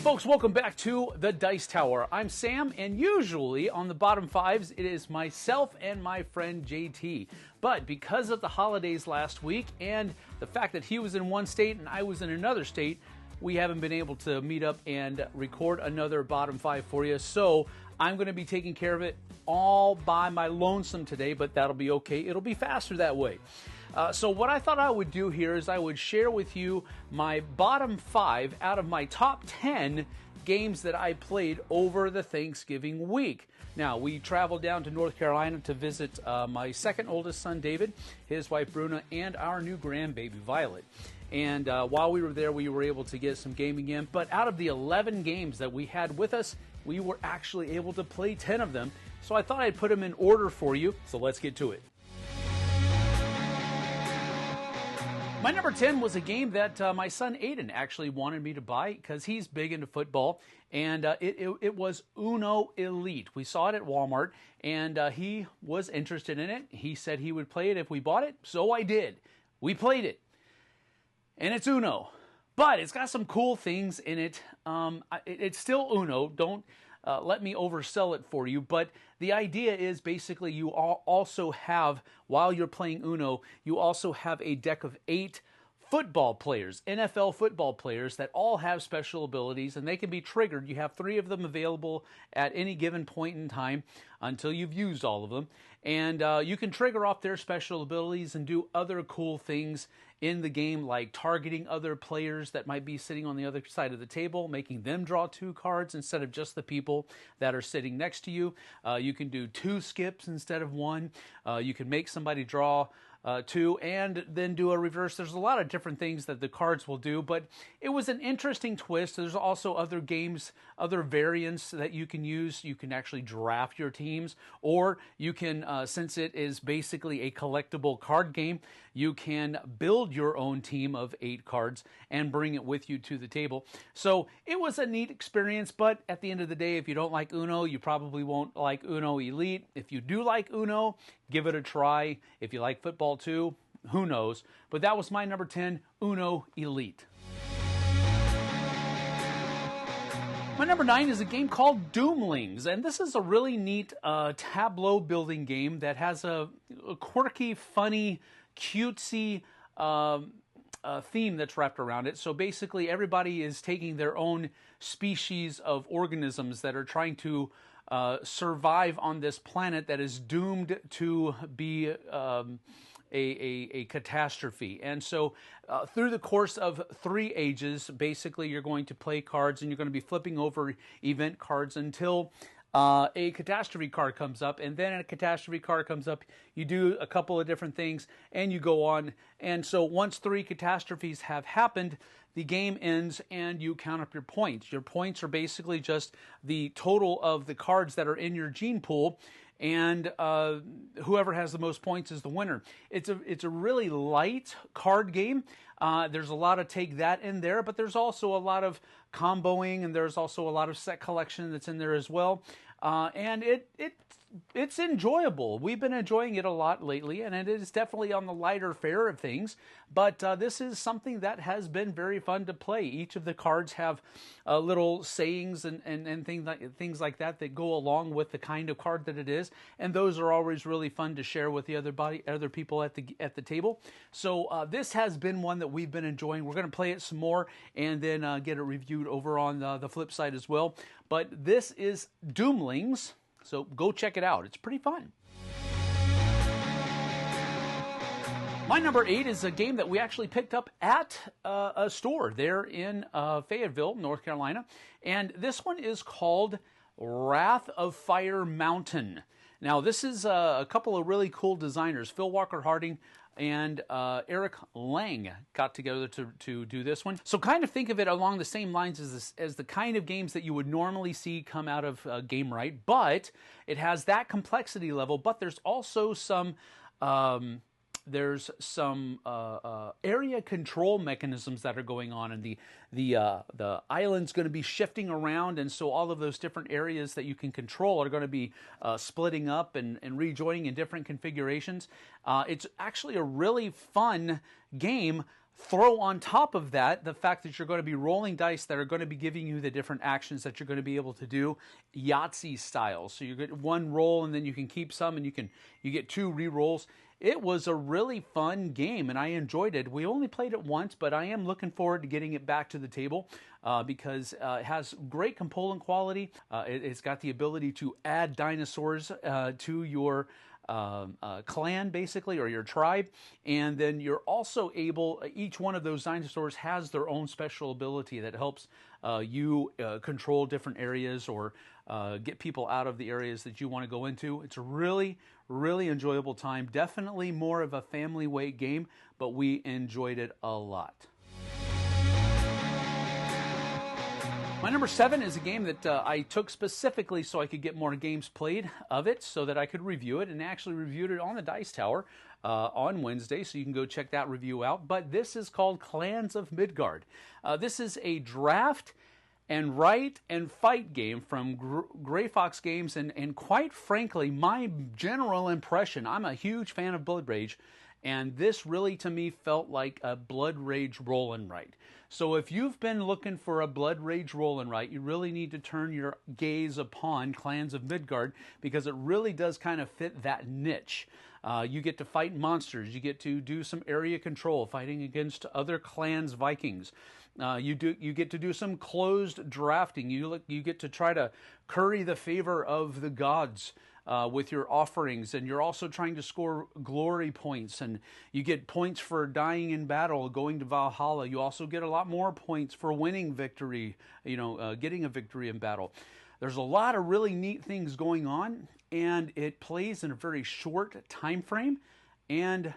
Folks, welcome back to the Dice Tower. I'm Sam, and usually on the bottom fives, it is myself and my friend JT. But because of the holidays last week and the fact that he was in one state and I was in another state, we haven't been able to meet up and record another bottom five for you. So I'm going to be taking care of it all by my lonesome today, but that'll be okay. It'll be faster that way. So what I thought I would do here is I would share with you my bottom five out of my top 10 games that I played over the Thanksgiving week. Now, we traveled down to North Carolina to visit my second oldest son, David, his wife, Bruna, and our new grandbaby, Violet. And while we were there, we were able to get some gaming in. But out of the 11 games that we had with us, we were actually able to play 10 of them. So I thought I'd put them in order for you. So let's get to it. My number 10 was a game that my son Aiden actually wanted me to buy because he's big into football, and it was Uno Elite. We saw it at Walmart, and he was interested in it. He said he would play it if we bought it, so I did. We played it, and it's Uno, but it's got some cool things in it. It's still Uno. Don't let me oversell it for you, but the idea is basically you also have, while you're playing Uno, you also have a deck of 8 football players, NFL football players that all have special abilities, and they can be triggered. You have 3 of them available at any given point in time until you've used all of them, and you can trigger off their special abilities and do other cool things in the game, like targeting other players that might be sitting on the other side of the table, making them draw 2 cards instead of just the people that are sitting next to you. You can do 2 skips instead of 1. You can make somebody draw 2 and then do a reverse. There's a lot of different things that the cards will do, but it was an interesting twist. There's also other games, other variants that you can use. You can actually draft your teams, or you can, since it is basically a collectible card game, you can build your own team of 8 cards and bring it with you to the table. So it was a neat experience, but at the end of the day, if you don't like Uno, you probably won't like Uno Elite. If you do like Uno, give it a try. If you like football too, who knows? But that was my number 10, Uno Elite. My number 9 is a game called Doomlings, and this is a really neat tableau building game that has a quirky, funny, cutesy theme that's wrapped around it. So basically everybody is taking their own species of organisms that are trying to survive on this planet that is doomed to be a catastrophe. And so through the course of 3 ages, basically you're going to play cards and you're going to be flipping over event cards until a catastrophe card comes up, and then a catastrophe card comes up, you do a couple of different things, and you go on. And so once 3 catastrophes have happened, the game ends and you count up your points. Your points are basically just the total of the cards that are in your gene pool, and whoever has the most points is the winner. It's a really light card game. There's a lot of take that in there, but there's also a lot of comboing, and there's also a lot of set collection that's in there as well. And it's enjoyable. We've been enjoying it a lot lately, and it is definitely on the lighter fare of things. But this is something that has been very fun to play. Each of the cards have little sayings and things like that that go along with the kind of card that it is, and those are always really fun to share with the other people at the table. So this has been one that we've been enjoying. We're going to play it some more and then get it reviewed over on the Flipside as well. But this is Doomlings, so go check it out. It's pretty fun. My number 8 is a game that we actually picked up at a store there in Fayetteville, North Carolina. And this one is called Wrath of Fire Mountain. Now, this is a couple of really cool designers, Phil Walker Harding and Eric Lang, got together to do this one. So kind of think of it along the same lines as the kind of games that you would normally see come out of Game Right, but it has that complexity level, but there's also some area control mechanisms that are going on, and the island's going to be shifting around, and so all of those different areas that you can control are going to be splitting up and rejoining in different configurations. It's actually a really fun game throw on top of that the fact that you're going to be rolling dice that are going to be giving you the different actions that you're going to be able to do, Yahtzee style. So you get one roll and then you can keep some, and you get 2 re-rolls. It was a really fun game, and I enjoyed it. We only played it once, but I am looking forward to getting it back to the table because it has great component quality. It's got the ability to add dinosaurs to your clan, basically, or your tribe, and then you're also able, each one of those dinosaurs has their own special ability that helps you control different areas or get people out of the areas that you want to go into. It's a really enjoyable time. Definitely more of a family weight game, but we enjoyed it a lot. My number 7 is a game that I took specifically so I could get more games played of it so that I could review it, and actually reviewed it on the Dice Tower on Wednesday, so you can go check that review out. But this is called Clans of Midgard. This is a draft and write and fight game from Gray Fox Games, and quite frankly, my general impression, I'm a huge fan of Blood Rage, and this really to me felt like a Blood Rage roll and write. So if you've been looking for a Blood Rage roll and write, you really need to turn your gaze upon Clans of Midgard, because it really does kind of fit that niche. You get to fight monsters. You get to do some area control, fighting against other clans, Vikings. You get to do some closed drafting. You get to try to curry the favor of the gods with your offerings, and you're also trying to score glory points, and you get points for dying in battle, going to Valhalla. You also get a lot more points for winning victory, getting a victory in battle. There's a lot of really neat things going on, and it plays in a very short time frame, and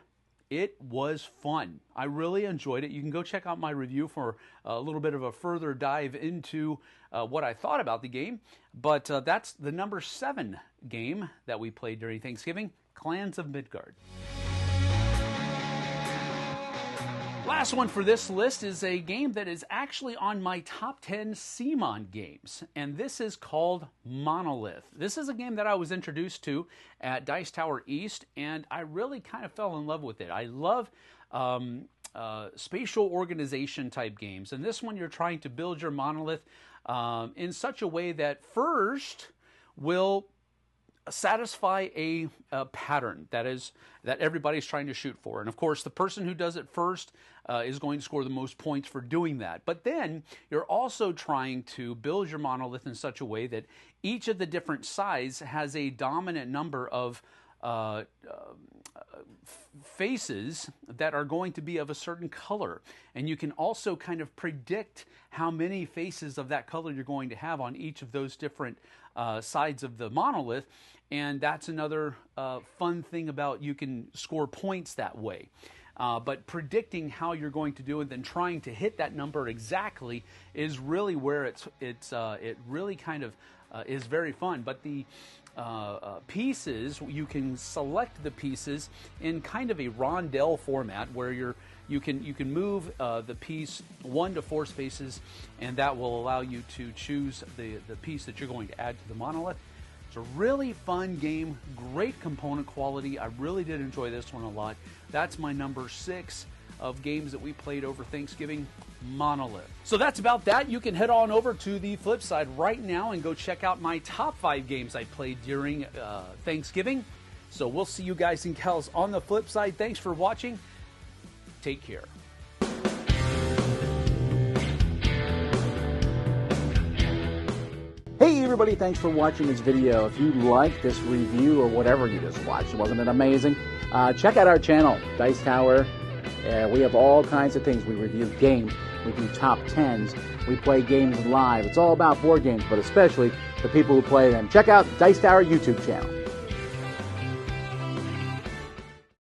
it was fun. I really enjoyed it. You can go check out my review for a little bit of a further dive into what I thought about the game. But that's the number 7 game that we played during Thanksgiving, Clans of Midgard. Last one for this list is a game that is actually on my top 10 CMON games, and this is called Monolith. This is a game that I was introduced to at Dice Tower East, and I really kind of fell in love with it. I love spatial organization type games, and this one you're trying to build your monolith in such a way that first will satisfy a pattern that everybody's trying to shoot for. And of course, the person who does it first is going to score the most points for doing that. But then you're also trying to build your monolith in such a way that each of the different sides has a dominant number of faces that are going to be of a certain color. And you can also kind of predict how many faces of that color you're going to have on each of those different sides of the monolith. And that's another fun thing about, you can score points that way. But predicting how you're going to do it, then trying to hit that number exactly, is really where it really kind of is very fun. But the pieces, you can select the pieces in kind of a rondelle format, where you can move the piece 1 to 4 spaces, and that will allow you to choose the piece that you're going to add to the monolith. It's a really fun game, great component quality. I really did enjoy this one a lot. That's my number 6 of games that we played over Thanksgiving, Monolith. So that's about that. You can head on over to the Flipside right now and go check out my top 5 games I played during Thanksgiving. So we'll see you guys and gals on the Flipside. Thanks for watching. Take care. Hey everybody, thanks for watching this video. If you like this review or whatever you just watched, wasn't it amazing? Check out our channel, Dice Tower. We have all kinds of things. We review games, we do top 10s, we play games live. It's all about board games, but especially the people who play them. Check out Dice Tower YouTube channel.